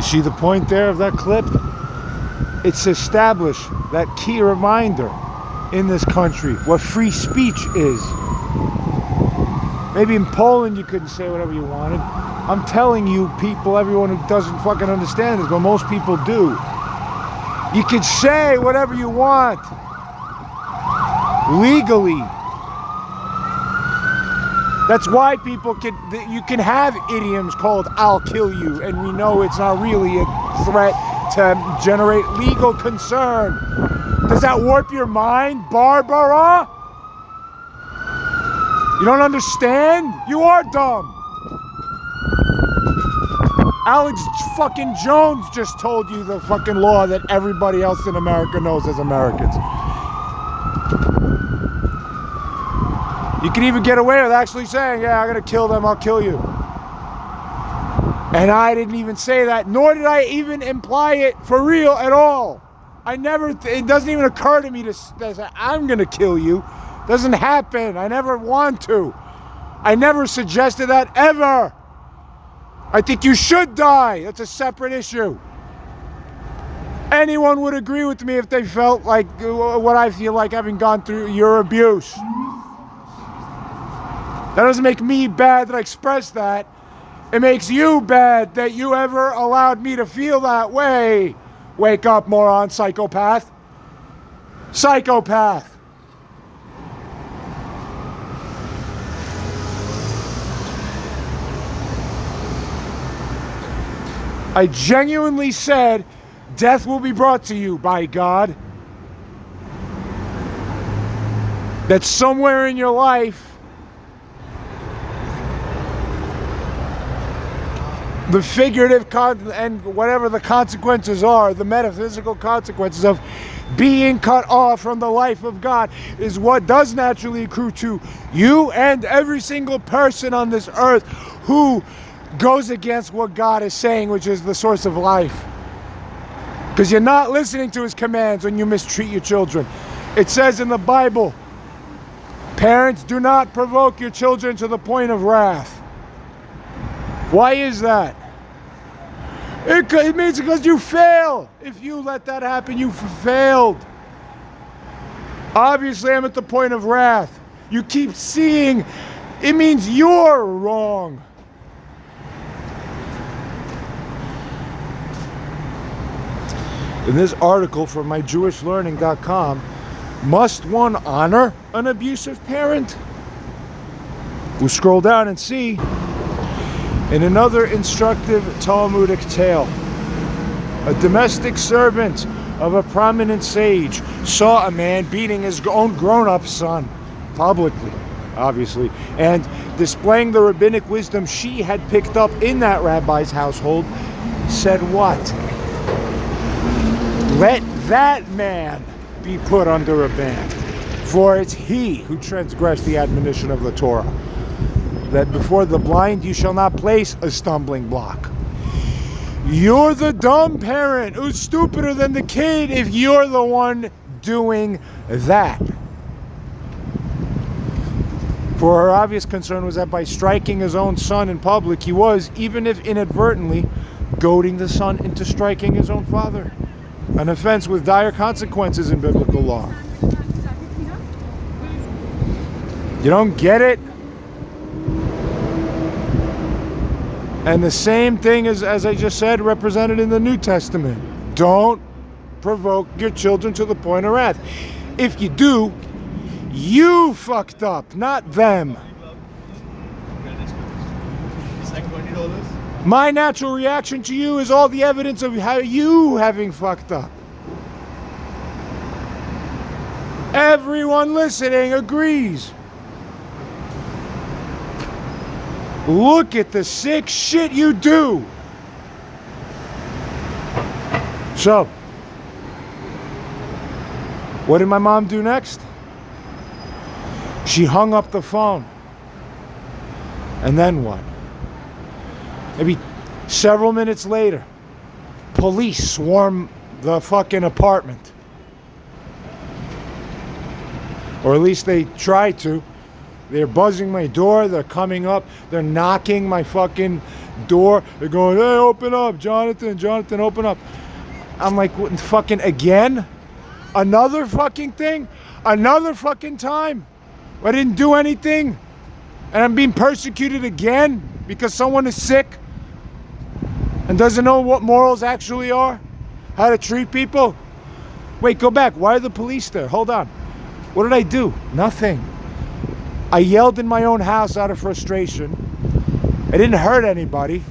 You see the point there of that clip? It's established that key reminder in this country what free speech is. Maybe in Poland you couldn't say whatever you wanted. I'm telling you people, everyone who doesn't fucking understand this, but most people do. You can say whatever you want legally. That's why you can have idioms called "I'll kill you," and we know it's not really a threat to generate legal concern. Does that warp your mind, Barbara? You don't understand? You are dumb. Alex fucking Jones just told you the fucking law that everybody else in America knows as Americans. You can even get away with actually saying, yeah, I'm gonna kill them, I'll kill you. And I didn't even say that, nor did I even imply it for real at all. It doesn't even occur to me to say, I'm gonna kill you. Doesn't happen, I never want to. I never suggested that ever. I think you should die, that's a separate issue. Anyone would agree with me if they felt like what I feel like having gone through your abuse. That doesn't make me bad that I expressed that. It makes you bad that you ever allowed me to feel that way. Wake up, moron, psychopath. Psychopath. I genuinely said, death will be brought to you by God. That somewhere in your life, the figurative and whatever the consequences are, the metaphysical consequences of being cut off from the life of God is what does naturally accrue to you and every single person on this earth who goes against what God is saying, which is the source of life. Because you're not listening to his commands when you mistreat your children. It says in the Bible, parents, do not provoke your children to the point of wrath. Why is that? It means because you fail. If you let that happen, you failed. Obviously, I'm at the point of wrath. You keep seeing, it means you're wrong. In this article from myjewishlearning.com, must one honor an abusive parent? We'll scroll down and see. In another instructive Talmudic tale, a domestic servant of a prominent sage saw a man beating his own grown-up son, publicly, obviously, and displaying the rabbinic wisdom she had picked up in that rabbi's household, said what? Let that man be put under a ban, for it's he who transgressed the admonition of the Torah, that before the blind you shall not place a stumbling block. You're the dumb parent who's stupider than the kid if you're the one doing that. For her obvious concern was that by striking his own son in public, he was, even if inadvertently, goading the son into striking his own father. An offense with dire consequences in biblical law. You don't get it? And the same thing as I just said, represented in the New Testament. Don't provoke your children to the point of wrath. If you do, you fucked up, not them. My natural reaction to you is all the evidence of how you having fucked up. Everyone listening agrees. Look at the sick shit you do. So, what did my mom do next? She hung up the phone. And then what? Maybe several minutes later, police swarm the fucking apartment. Or at least they try to. They're buzzing my door, they're coming up, they're knocking my fucking door. They're going, hey, open up, Jonathan, open up. I'm like, what, fucking again? Another fucking thing? Another fucking time? I didn't do anything? And I'm being persecuted again because someone is sick and doesn't know what morals actually are? How to treat people? Wait, go back. Why are the police there? Hold on. What did I do? Nothing. I yelled in my own house out of frustration. I didn't hurt anybody.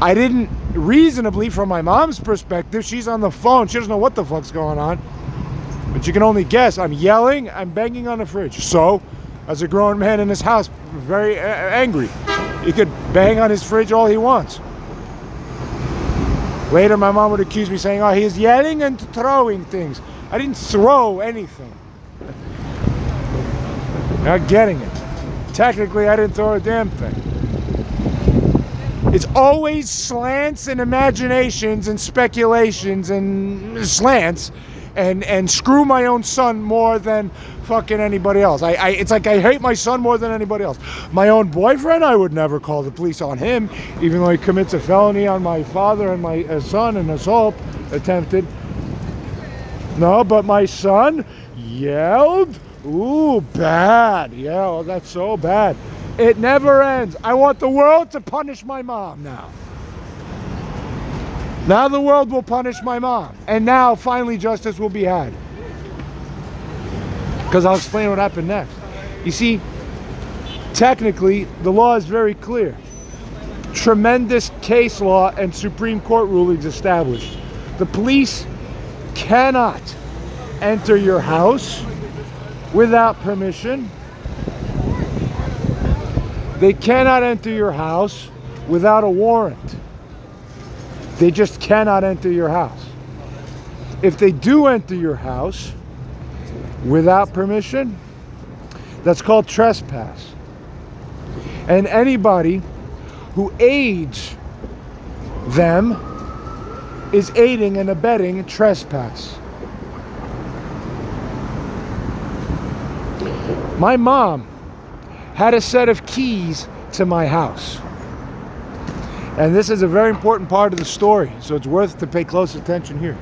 I didn't, reasonably, from my mom's perspective, she's on the phone. She doesn't know what the fuck's going on. But you can only guess. I'm yelling. I'm banging on the fridge. So, as a grown man in his house, very angry. He could bang on his fridge all he wants. Later, my mom would accuse me saying, oh, he's yelling and throwing things. I didn't throw anything. Not getting it. Technically, I didn't throw a damn thing. It's always slants and imaginations and speculations and slants and screw my own son more than fucking anybody else. It's like I hate my son more than anybody else. My own boyfriend, I would never call the police on him, even though he commits a felony on my father and my son, an assault attempted. No, but my son yelled. Ooh, bad. Yeah, well, that's so bad. It never ends. I want the world to punish my mom now. Now the world will punish my mom. And now, finally, justice will be had. Because I'll explain what happened next. You see, technically, the law is very clear. Tremendous case law and Supreme Court rulings established. The police cannot enter your house without permission. They cannot enter your house without a warrant. They just cannot enter your house. If they do enter your house without permission, that's called trespass. And anybody who aids them is aiding and abetting trespass. My mom had a set of keys to my house. And this is a very important part of the story, so it's worth to pay close attention here.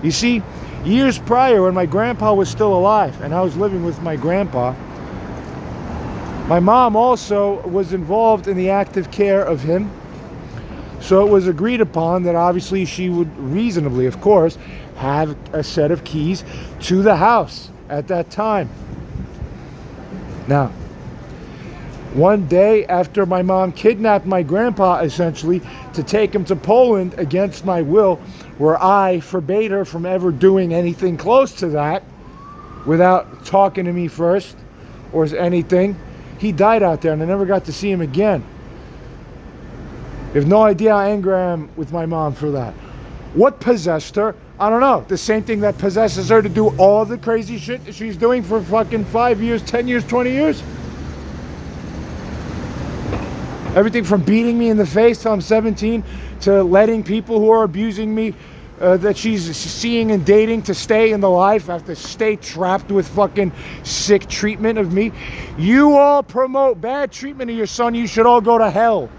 You see, years prior, when my grandpa was still alive and I was living with my grandpa, my mom also was involved in the active care of him. So it was agreed upon that obviously she would reasonably, of course, have a set of keys to the house at that time. Now, one day after my mom kidnapped my grandpa, essentially, to take him to Poland against my will, where I forbade her from ever doing anything close to that without talking to me first or anything, he died out there and I never got to see him again. You have no idea how angry I am with my mom for that. What possessed her? I don't know. The same thing that possesses her to do all the crazy shit that she's doing for fucking 5 years, 10 years, 20 years. Everything from beating me in the face till I'm 17 to letting people who are abusing me that she's seeing and dating to stay in the life. I have to stay trapped with fucking sick treatment of me. You all promote bad treatment of your son. You should all go to hell.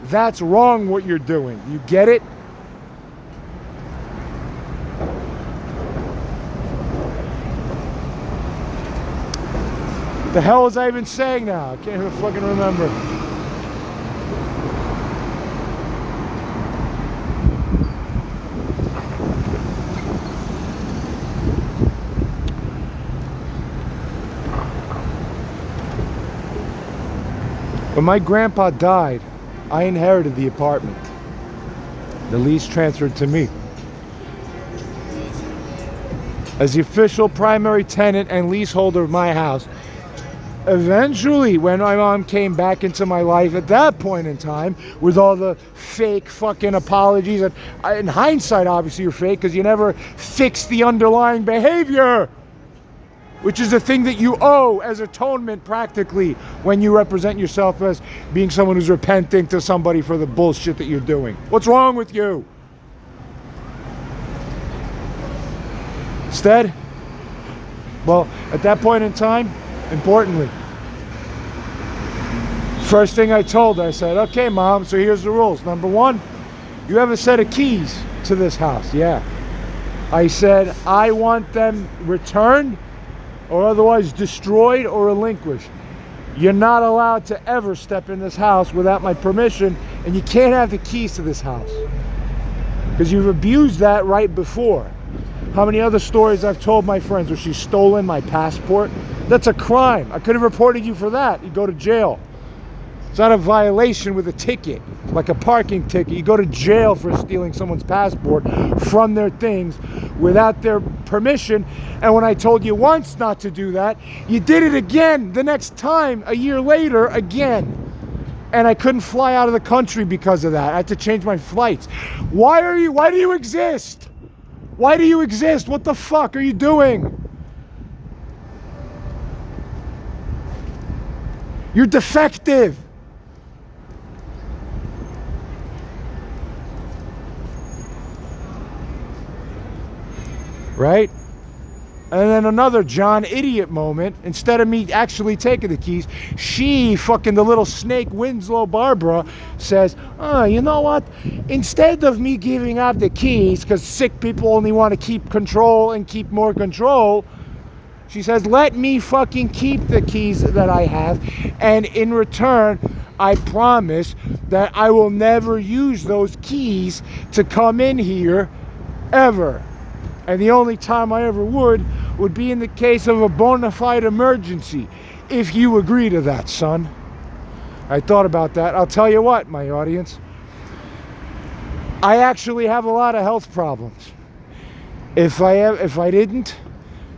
That's wrong what you're doing. You get it? The hell was I even saying now? I can't even fucking remember. When my grandpa died, I inherited the apartment. The lease transferred to me. As the official primary tenant and leaseholder of my house, eventually, when my mom came back into my life at that point in time, with all the fake fucking apologies, and in hindsight, obviously, you're fake because you never fixed the underlying behavior, which is the thing that you owe as atonement practically when you represent yourself as being someone who's repenting to somebody for the bullshit that you're doing. What's wrong with you? Instead, well, at that point in time, importantly, First thing I told her, I said, okay, Mom, so here's the rules. Number one, you have a set of keys to this house. Yeah. I said, I want them returned or otherwise destroyed or relinquished. You're not allowed to ever step in this house without my permission, and you can't have the keys to this house. Because you've abused that right before. How many other stories I've told my friends where she's stolen my passport? That's a crime. I could have reported you for that. You go to jail. It's not a violation with a ticket, like a parking ticket. You go to jail for stealing someone's passport from their things without their permission. And when I told you once not to do that, you did it again the next time, a year later, again. And I couldn't fly out of the country because of that. I had to change my flights. Why do you exist? Why do you exist? What the fuck are you doing? You're defective. Right? And then another John idiot moment. Instead of me actually taking the keys, she, fucking the little snake Winslow Barbara, says, oh, you know what? Instead of me giving up the keys, because sick people only want to keep control and keep more control, she says, let me fucking keep the keys that I have, and in return, I promise that I will never use those keys to come in here, ever. And the only time I ever would be in the case of a bona fide emergency, if you agree to that, son. I thought about that. I'll tell you what, my audience. I actually have a lot of health problems. If I didn't,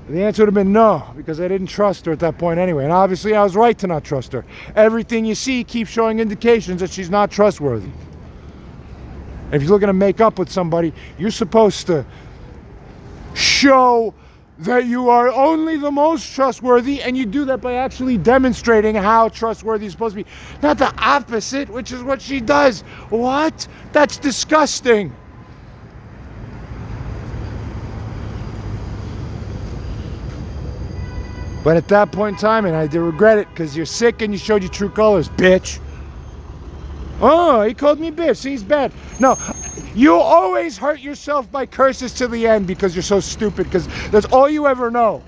the answer would have been no, because I didn't trust her at that point anyway. And obviously I was right to not trust her. Everything you see keeps showing indications that she's not trustworthy. If you're looking to make up with somebody, you're supposed to show that you are only the most trustworthy, and you do that by actually demonstrating how trustworthy you're supposed to be. Not the opposite, which is what she does. What? That's disgusting. But at that point in time, and I did regret it, because you're sick and you showed your true colors, bitch. Oh, he called me bitch. See, he's bad. No, you always hurt yourself by curses to the end because you're so stupid, because that's all you ever know.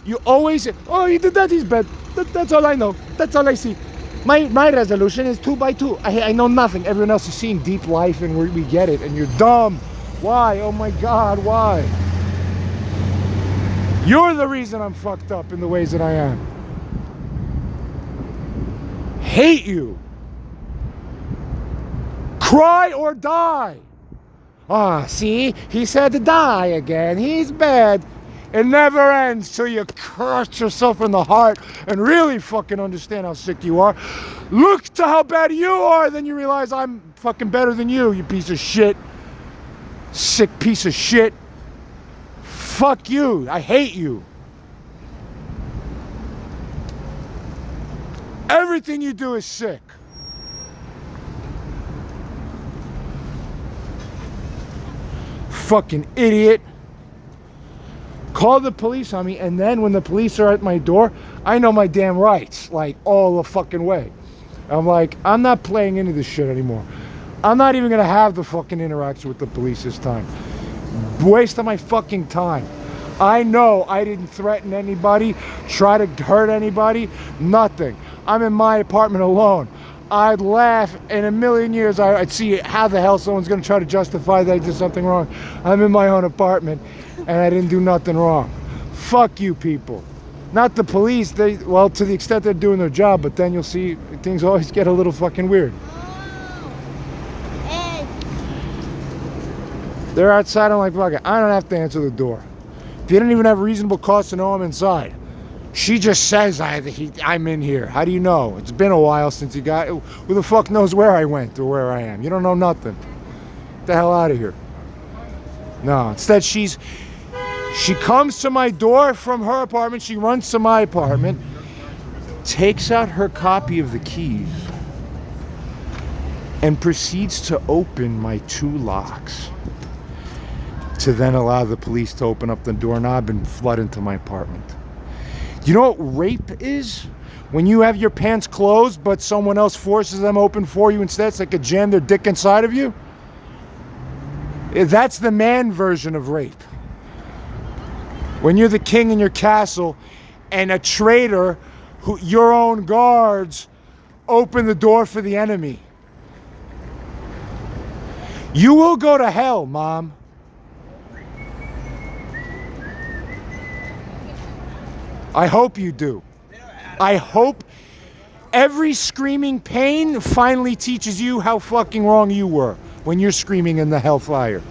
You always, oh, he did that, he's bad. That's all I know. That's all I see. My resolution is 2 by 2. I know nothing. Everyone else is seeing deep life, and we get it, and you're dumb. Why? Oh my God, why? You're the reason I'm fucked up in the ways that I am. Hate you. Cry or die. Ah, see? He said to die again. He's bad. It never ends till you crush yourself in the heart and really fucking understand how sick you are. Look to how bad you are, then you realize I'm fucking better than you, you piece of shit. Sick piece of shit. Fuck you. I hate you. Everything you do is sick. Fucking idiot. Call the police on me, and then when the police are at my door, I know my damn rights, like all the fucking way. I'm like, I'm not playing into this shit anymore. I'm not even gonna have the fucking interaction with the police this time. Waste of my fucking time. I know I didn't threaten anybody, try to hurt anybody, nothing. I'm in my apartment alone. I'd laugh in a million years. I'd see how the hell someone's going to try to justify that I did something wrong. I'm in my own apartment and I didn't do nothing wrong. Fuck you people. Not the police. Well, to the extent they're doing their job, but then you'll see things always get a little fucking weird. They're outside. I'm like, fuck it. I don't have to answer the door. They don't even have reasonable cause to know I'm inside. She just says I'm in here. How do you know? It's been a while since you got... Who the fuck knows where I went or where I am? You don't know nothing. Get the hell out of here. No, instead she comes to my door from her apartment. She runs to my apartment, takes out her copy of the keys, and proceeds to open my 2 locks to then allow the police to open up the doorknob and flood into my apartment. You know what rape is? When you have your pants closed, but someone else forces them open for you instead, it's like a jam their dick inside of you. That's the man version of rape. When you're the king in your castle and a traitor, your own guards, open the door for the enemy. You will go to hell, Mom. I hope you do. I hope every screaming pain finally teaches you how fucking wrong you were when you're screaming in the hellfire.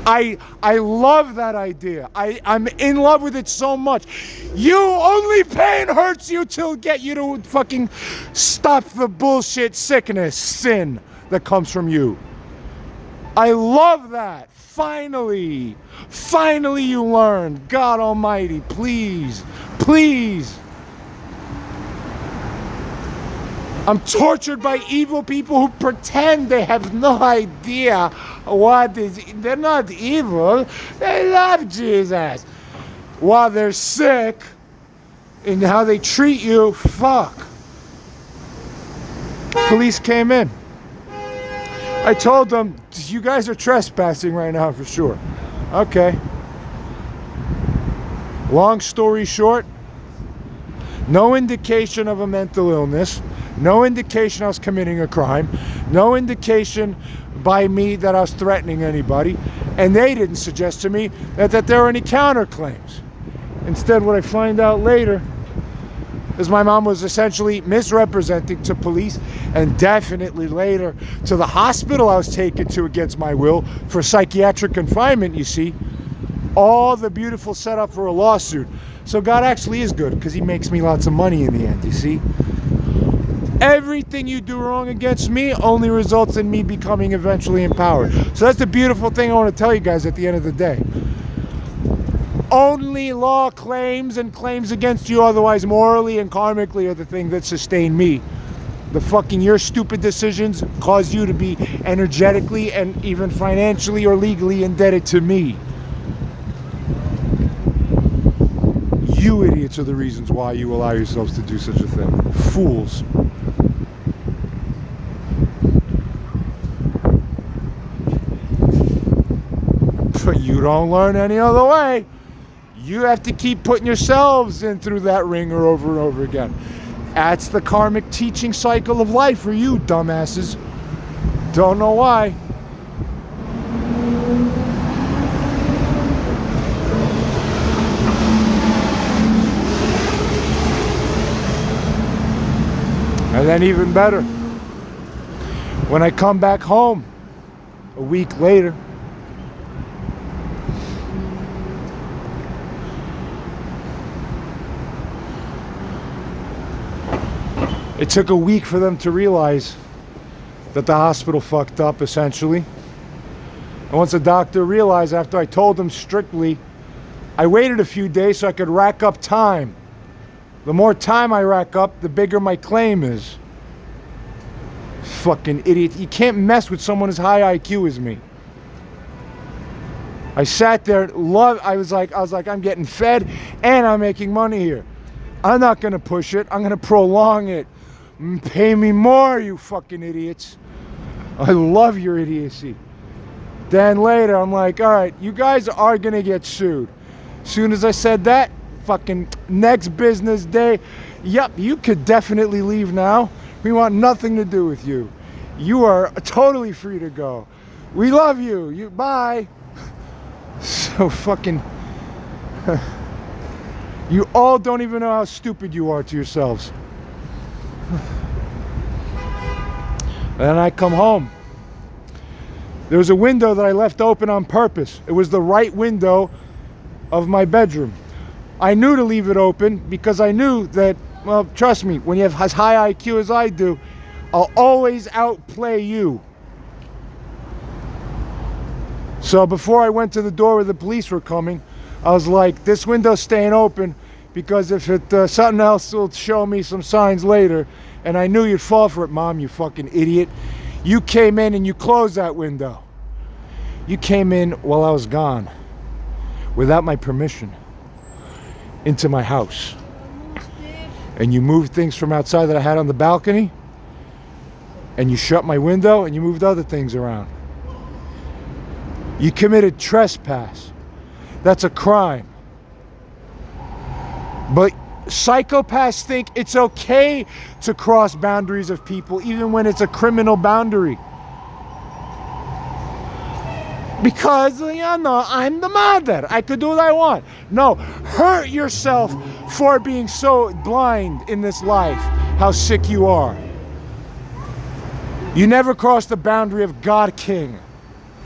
I love that idea. I'm in love with it so much. Only pain hurts you till get you to fucking stop the bullshit sickness, sin that comes from you. I love that. Finally you learned. God Almighty, please. I'm tortured by evil people who pretend they have no idea what is. They're not evil. They love Jesus. While they're sick and how they treat you, fuck. Police came in. I told them, you guys are trespassing right now for sure. Okay. Long story short, no indication of a mental illness, no indication I was committing a crime, no indication by me that I was threatening anybody, and they didn't suggest to me that there were any counterclaims. Instead, what I find out later is my mom was essentially misrepresenting to police, and definitely later to the hospital I was taken to against my will for psychiatric confinement, you see. All the beautiful setup for a lawsuit. So God actually is good because he makes me lots of money in the end, you see. Everything you do wrong against me only results in me becoming eventually empowered. So that's the beautiful thing I want to tell you guys at the end of the day. Only law claims and claims against you otherwise morally and karmically are the thing that sustain me. Your stupid decisions cause you to be energetically and even financially or legally indebted to me. You idiots are the reasons why you allow yourselves to do such a thing. Fools. But you don't learn any other way. You have to keep putting yourselves in through that ringer over and over again. That's the karmic teaching cycle of life for you dumbasses. Don't know why. And then even better, when I come back home a week later, it took a week for them to realize that the hospital fucked up, essentially. And once the doctor realized, after I told them strictly, I waited a few days so I could rack up time. The more time I rack up, the bigger my claim is. Fucking idiot. You can't mess with someone as high IQ as me. I sat there, I was like, I'm getting fed and I'm making money here. I'm not gonna push it. I'm gonna prolong it. Pay me more, you fucking idiots. I love your idiocy. Then later, I'm like, all right, you guys are gonna get sued. Soon as I said that, fucking next business day, yep, you could definitely leave now. We want nothing to do with you. You are totally free to go. We love you. Bye. So fucking... You all don't even know how stupid you are to yourselves. And then I come home. There was a window that I left open on purpose. It was the right window of my bedroom. I knew to leave it open because I knew that, well, trust me, when you have as high IQ as I do, I'll always outplay you. So before I went to the door where the police were coming, I was like, this window's staying open because if something else will show me some signs later. And I knew you'd fall for it, Mom, you fucking idiot. You came in and you closed that window. You came in while I was gone, without my permission, into my house. and you moved things from outside that I had on the balcony, and you shut my window, and you moved other things around. You committed trespass. That's a crime. But psychopaths think it's okay to cross boundaries of people, even when it's a criminal boundary. Because, I'm the mother. I could do what I want. No, hurt yourself for being so blind in this life, how sick you are. You never crossed the boundary of God King.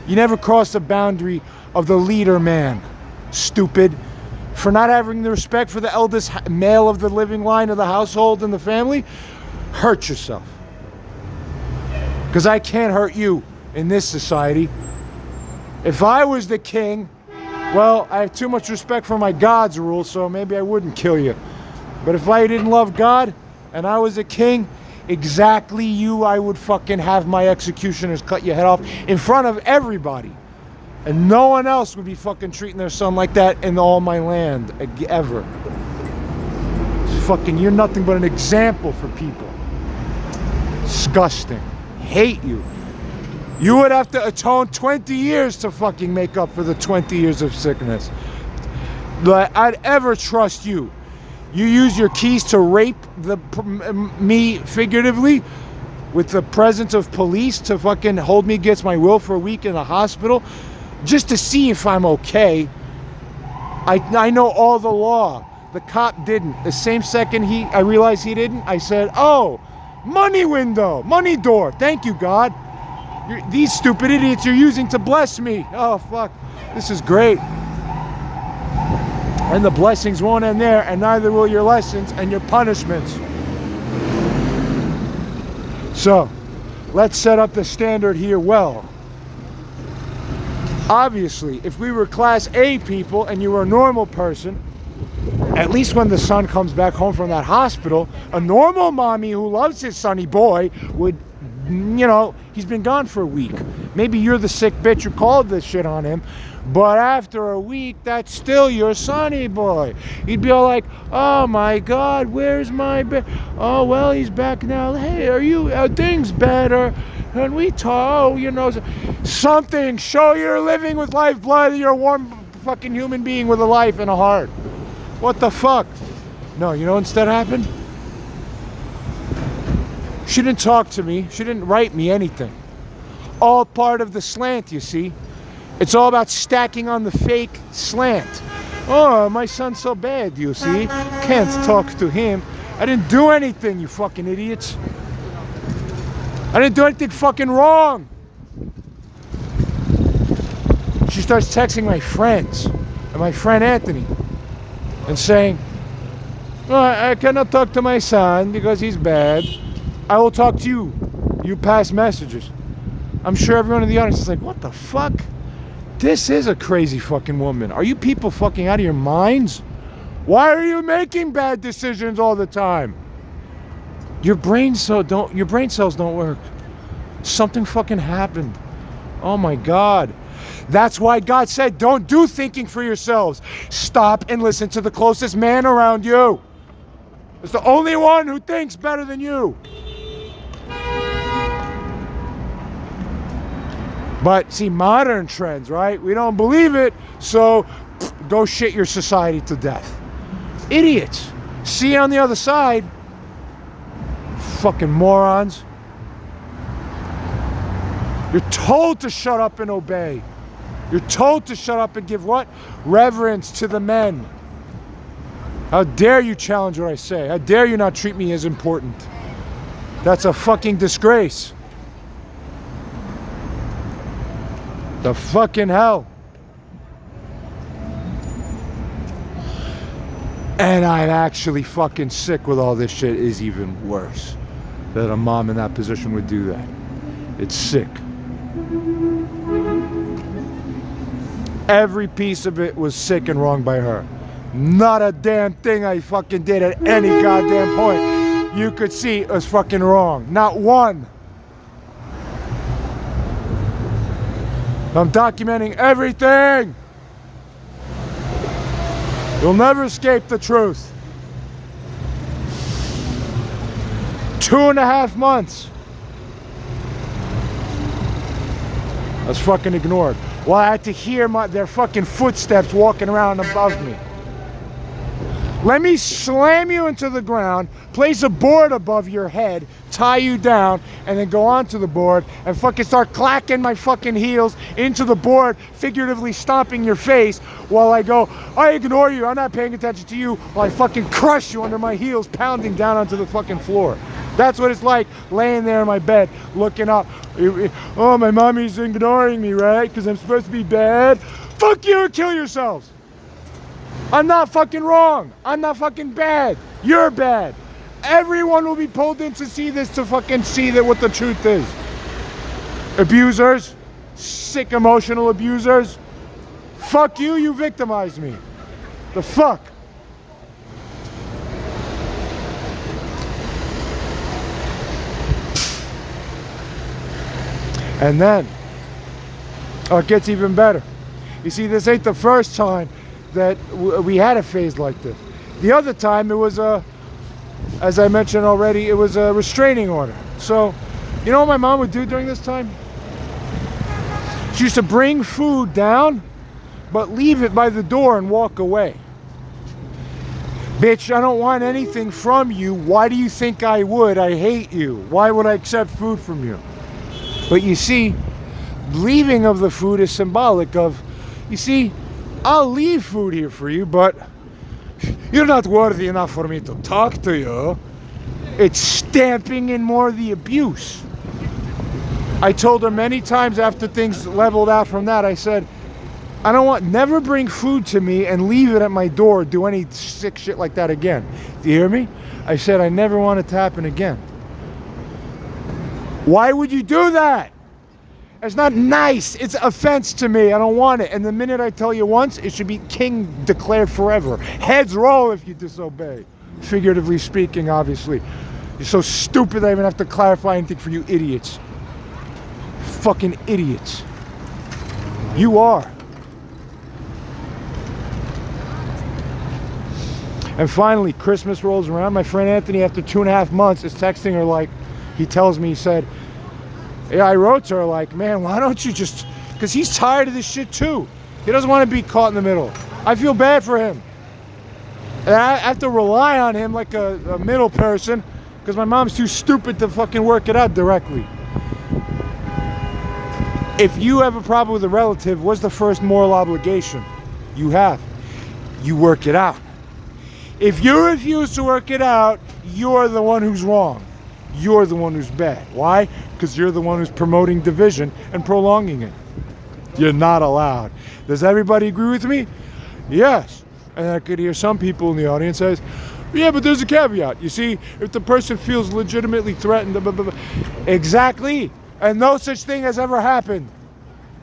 You never crossed the boundary of the leader man. Stupid. For not having the respect for the eldest male of the living line of the household and the family, hurt yourself. Because I can't hurt you in this society. If I was the king, well, I have too much respect for my God's rule, so maybe I wouldn't kill you. But if I didn't love God and I was a king, exactly you, I would fucking have my executioners cut your head off in front of everybody. And no one else would be fucking treating their son like that in all my land, ever. Fucking, you're nothing but an example for people. Disgusting. Hate you. You would have to atone 20 years to fucking make up for the 20 years of sickness. But I'd ever trust you. You use your keys to rape me figuratively with the presence of police to fucking hold me against my will for a week in the hospital just to see if I'm okay. I know all the law. The cop didn't. The same second I realized he didn't, I said, oh, money window, money door. Thank you, God. These stupid idiots you're using to bless me. Oh, fuck. This is great. And the blessings won't end there, and neither will your lessons and your punishments. So, let's set up the standard here well. Obviously, if we were Class A people and you were a normal person, at least when the son comes back home from that hospital, a normal mommy who loves his sonny boy would, he's been gone for a week. Maybe you're the sick bitch who called this shit on him, but after a week, that's still your sonny boy. He'd be all like, oh my God, where's my oh, well, he's back now. Hey, are things better? And we talk, something. Show you're living with lifeblood. You're a warm fucking human being with a life and a heart. What the fuck? No, you know what instead happened? She didn't talk to me. She didn't write me anything. All part of the slant, you see. It's all about stacking on the fake slant. Oh, my son's so bad, you see. Can't talk to him. I didn't do anything, you fucking idiots. I didn't do anything fucking wrong. She starts texting my friends and my friend Anthony and saying, oh, I cannot talk to my son because he's bad. I will talk to you. You pass messages. I'm sure everyone in the audience is like, what the fuck? This is a crazy fucking woman. Are you people fucking out of your minds? Why are you making bad decisions all the time? Your brain cells don't work. Something fucking happened. Oh my God. That's why God said, don't do thinking for yourselves. Stop and listen to the closest man around you. It's the only one who thinks better than you. But see, modern trends, right? We don't believe it, so go shit your society to death. Idiots. See you on the other side. Fucking morons. You're told to shut up and obey. You're told to shut up and give what? Reverence to the men. How dare you challenge what I say? How dare you not treat me as important? That's a fucking disgrace. The fucking hell. And I'm actually fucking sick with all this shit is even worse. That a mom in that position would do that. It's sick. Every piece of it was sick and wrong by her. Not a damn thing I fucking did at any goddamn point you could see was fucking wrong. Not one. I'm documenting everything. You'll never escape the truth. 2.5 months. I was fucking ignored. Well, I had to hear their fucking footsteps walking around above me. Let me slam you into the ground, place a board above your head, tie you down, and then go onto the board and fucking start clacking my fucking heels into the board, figuratively stomping your face while I go, I ignore you, I'm not paying attention to you, while I fucking crush you under my heels, pounding down onto the fucking floor. That's what it's like laying there in my bed, looking up. Oh, my mommy's ignoring me, right? Because I'm supposed to be bad? Fuck you and kill yourselves. I'm not fucking wrong. I'm not fucking bad. You're bad. Everyone will be pulled in to see this, to fucking see that what the truth is. Abusers, sick emotional abusers. Fuck you, you victimized me. The fuck? And then, oh, it gets even better. You see, this ain't the first time that we had a phase like this. The other time, it was as I mentioned already, it was a restraining order. So, you know what my mom would do during this time? She used to bring food down, but leave it by the door and walk away. Bitch, I don't want anything from you. Why do you think I would? I hate you. Why would I accept food from you? But you see, leaving of the food is symbolic of, you see, I'll leave food here for you, but you're not worthy enough for me to talk to you. It's stamping in more the abuse. I told her many times after things leveled out from that, I said, never bring food to me and leave it at my door, do any sick shit like that again. Do you hear me? I said, I never want it to happen again. Why would you do that? It's not nice. It's offense to me. I don't want it. And the minute I tell you once, it should be king declared forever. Heads roll if you disobey. Figuratively speaking, obviously. You're so stupid I even have to clarify anything for you idiots. Fucking idiots. You are. And finally, Christmas rolls around. My friend Anthony, after 2.5 months, is texting her like, he tells me, he said, yeah, I wrote to her like, man, why don't you just, because he's tired of this shit too. He doesn't want to be caught in the middle. I feel bad for him. And I have to rely on him like a middle person because my mom's too stupid to fucking work it out directly. If you have a problem with a relative, what's the first moral obligation you have? You work it out. If you refuse to work it out, you're the one who's wrong. You're the one who's bad. Why? Because you're the one who's promoting division and prolonging it. You're not allowed. Does everybody agree with me? Yes. And I could hear some people in the audience says, yeah, but there's a caveat. You see, if the person feels legitimately threatened, blah, blah, blah. Exactly. And no such thing has ever happened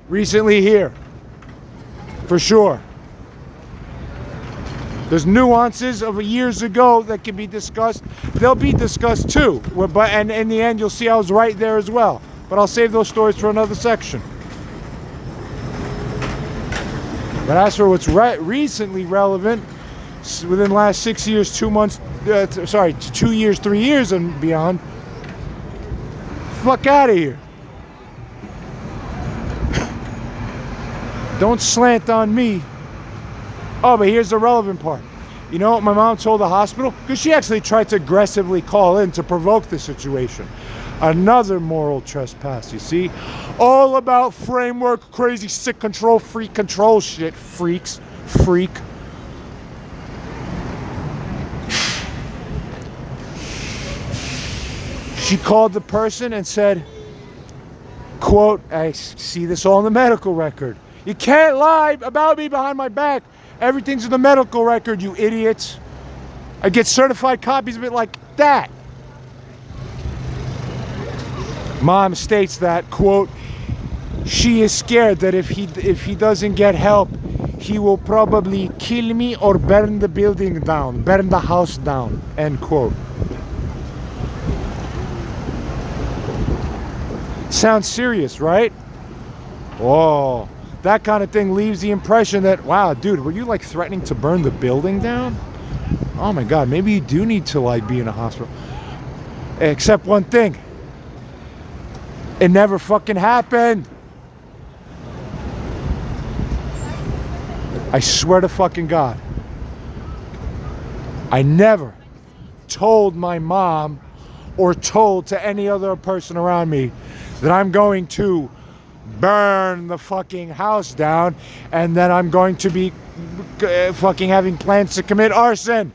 recently here. For sure. There's nuances of years ago that can be discussed. They'll be discussed too. And in the end, you'll see I was right there as well. But I'll save those stories for another section. But as for what's recently relevant, within the last 6 years, 2 months, 2 years, 3 years and beyond, fuck out of here. Don't slant on me. Oh, but here's the relevant part. You know what my mom told the hospital? Because she actually tried to aggressively call in to provoke the situation. Another moral trespass, you see? All about framework, crazy, sick control shit, freaks, freak. She called the person and said, quote, I see this all in the medical record. You can't lie about me behind my back. Everything's in the medical record, you idiots. I get certified copies of it like that. Mom states that, quote, she is scared that if he doesn't get help, he will probably kill me or burn the building down, burn the house down, end quote. Sounds serious, right? Whoa. That kind of thing leaves the impression that, wow, dude, were you like threatening to burn the building down? Oh my God, maybe you do need to like be in a hospital. Except one thing. It never fucking happened. I swear to fucking God. I never told my mom or told to any other person around me that I'm going to burn the fucking house down and that I'm going to be fucking having plans to commit arson.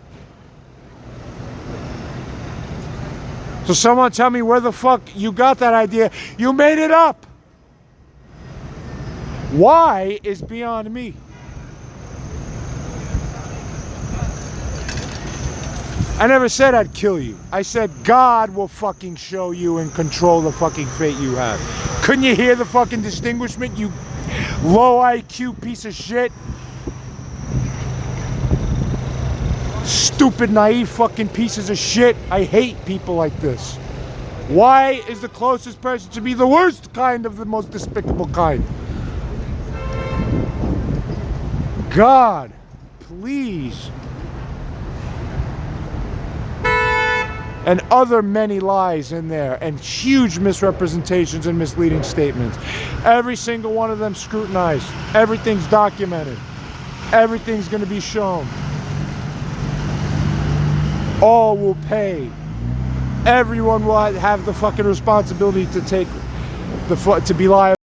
So someone tell me where the fuck you got that idea. You made it up. Why is beyond me. I never said I'd kill you. I said God will fucking show you and control the fucking fate you have. Couldn't you hear the fucking distinguishment, you low IQ piece of shit? Stupid, naive fucking pieces of shit. I hate people like this. Why is the closest person to be the worst kind of the most despicable kind? God, please. And other many lies in there, and huge misrepresentations and misleading statements. Every single one of them scrutinized. Everything's documented. Everything's going to be shown. All will pay. Everyone will have the fucking responsibility to take to be liable.